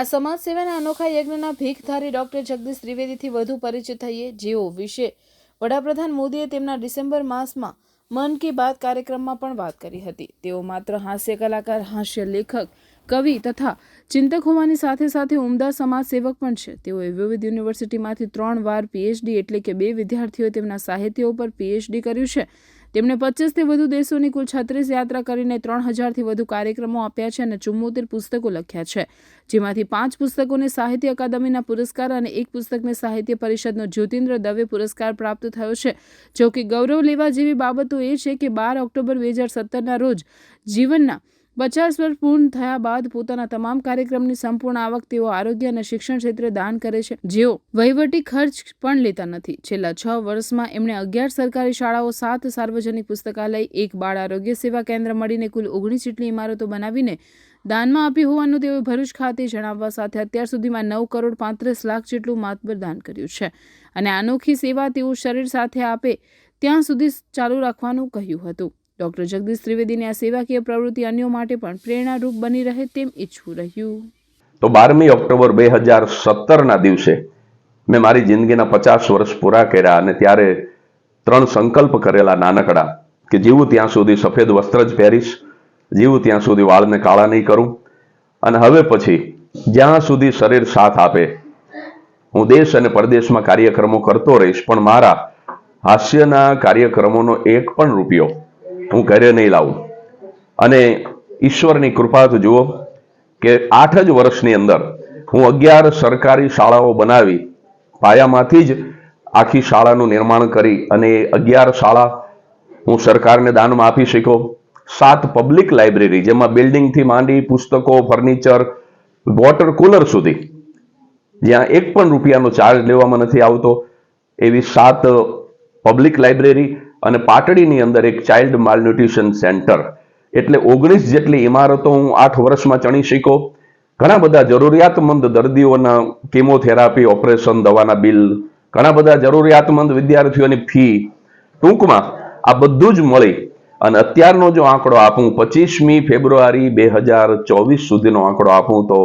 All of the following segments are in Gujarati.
આ સમાજ સેવાના અનોખા યજ્ઞના ભીખધારી ડોક્ટર જગદીશ ત્રિવેદીથી વધુ પરિચિત થઈએ, જેઓ વિશે વડાપ્રધાન મોદીએ તેમના ડિસેમ્બર માસમાં મન કી બાત કાર્યક્રમમાં પણ વાત કરી હતી. તેઓ માત્ર હાસ્ય કલાકાર, હાસ્ય લેખક, કવિ તથા ચિંતક હોવાની સાથે સાથે ઉમદા સમાજ સેવક પણ છે. તેઓએ વિવિધ યુનિવર્સિટીમાંથી 3 વાર પીએચડી એટલે કે 2 વિદ્યાર્થીઓએ તેમના સાહિત્ય ઉપર પીએચડી કર્યું છે. તેમણે 25થી વધુ દેશોની કુલ 36 યાત્રા કરીને 3000થી વધુ કાર્યક્રમો આપ્યા છે અને 74 પુસ્તકો લખ્યા છે, જેમાંથી 5 પુસ્તકોને સાહિત્ય અકાદમીના પુરસ્કાર અને 1 પુસ્તકને સાહિત્ય પરિષદનો જ્યોતિન્દ્ર દવે પુરસ્કાર પ્રાપ્ત થયો છે. જો કે ગૌરવ લેવા જેવી બાબતો એ છે કે 12 ઓક્ટોબર 2017ના રોજ જીવનના 50 વર્ષ પૂર્ણ થયા બાદ પોતાના તમામ કાર્યક્રમની સંપૂર્ણ આવક તેઓ આરોગ્ય અને શિક્ષણ ક્ષેત્રે દાન કરે છે, જેઓ વહીવટી ખર્ચ પણ લેતા નથી. છેલ્લા 6 વર્ષમાં એમણે 11 સરકારી શાળાઓ, 7 સાર્વજનિક પુસ્તકાલય, 1 બાળ આરોગ્ય સેવા કેન્દ્ર મળીને કુલ 19 જેટલી ઇમારતો બનાવીને દાનમાં આપી હોવાનું તેઓએ ભરૂચ ખાતે જણાવવા સાથે અત્યાર સુધીમાં 9 કરોડ 35 લાખ જેટલું માતબર દાન કર્યું છે અને અનોખી સેવા તેઓ શરીર સાથે આપે ત્યાં સુધી ચાલુ રાખવાનું કહ્યું હતું. ડોક્ટર જગદીશ ત્રિવેદીની આ સેવાકીય પ્રવૃત્તિ અન્યો માટે પણ પ્રેરણારૂપ બની રહે તેમ ઈચ્છવું રહ્યું. તો 12મી ઓક્ટોબર 2017ના દિવસે મેં મારી જિંદગીના 50 વર્ષ પૂરા કર્યા અને ત્યારે 3 સંકલ્પ કરેલા નાનકડા કે જીવું ત્યાં સુધી સફેદ વસ્ત્ર જ પહેરીશ, જીવું ત્યાં સુધી વાળને કાળા નહીં કરું અને હવે પછી જ્યાં સુધી શરીર સાથ આપે હું દેશ અને પરદેશમાં કાર્યક્રમો કરતો રહીશ, પણ મારા હાસ્યના કાર્યક્રમોનો એક પણ રૂપિયો હું ઘરે નહીં લાવું. અને ઈશ્વરની કૃપા તો જુઓ કે 8 જ વર્ષની અંદર હું 11 સરકારી શાળાઓ બનાવી, પાયામાંથી જ આખી શાળાનું નિર્માણ કરી અને 11 શાળા હું સરકારને દાનમાં આપી શક્યો. 7 પબ્લિક લાઇબ્રેરી, જેમાં બિલ્ડિંગથી માંડી પુસ્તકો, ફર્નિચર, વોટર કુલર સુધી, જ્યાં એક પણ રૂપિયાનો ચાર્જ લેવામાં નથી આવતો, એવી 7 પબ્લિક લાઇબ્રેરી અને પાટડીની અંદર એક ચાઇલ્ડ માલન્યુટ્રિશન સેન્ટર, એટલે 19 જેટલી ઇમારતો હું 8 વર્ષમાં ચણી શક્યો. ઘણા બધા જરૂરિયાતમંદ દર્દીઓના કેમોથેરાપી, ઓપરેશન, દવાના બિલ, ઘણા બધા જરૂરિયાતમંદ વિદ્યાર્થીઓની ફી, ટૂંકમાં આ બધું જ મળી અને અત્યારનો જો આંકડો આપું, 25મી ફેબ્રુઆરી 2024 સુધીનો આંકડો આપું તો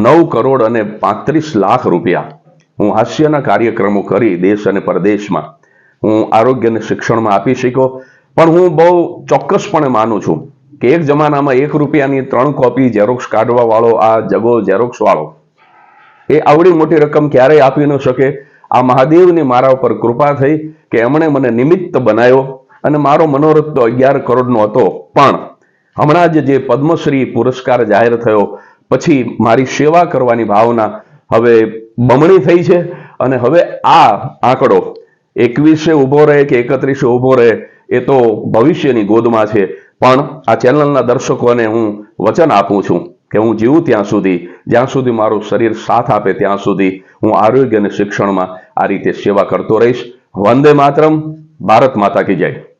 9 કરોડ અને 35 લાખ રૂપિયા હું હાસ્યના કાર્યક્રમો કરી દેશ અને પરદેશમાં હું આરોગ્ય અને શિક્ષણમાં આપી શક્યો. પણ હું બહુ ચોક્કસપણે માનું છું કે એક જમાનામાં 1 રૂપિયાની 3 કોપી ઝેરોક્સ કાઢવા વાળો આ જગો ઝેરોક્સ વાળો એ આવડી મોટી રકમ ક્યારેય આપી ન શકે. આ મહાદેવની મારા ઉપર કૃપા થઈ કે એમણે મને નિમિત્ત બનાવ્યો અને મારો મનોરથ તો 11 કરોડનો હતો, પણ હમણાં જ જે પદ્મશ્રી પુરસ્કાર જાહેર થયો પછી મારી સેવા કરવાની ભાવના હવે બમણી થઈ છે અને હવે આ આંકડો 21 ઊભો રહે કે 31 ઊભો રહે એ તો ભવિષ્યની ગોદમાં છે. પણ આ ચેનલના દર્શકોને હું વચન આપું છું કે હું જીવું ત્યાં સુધી, જ્યાં સુધી મારું શરીર સાથ આપે ત્યાં સુધી હું આરોગ્ય અને શિક્ષણમાં આ રીતે સેવા કરતો રહીશ. વંદે માતરમ. ભારત માતા કી જય.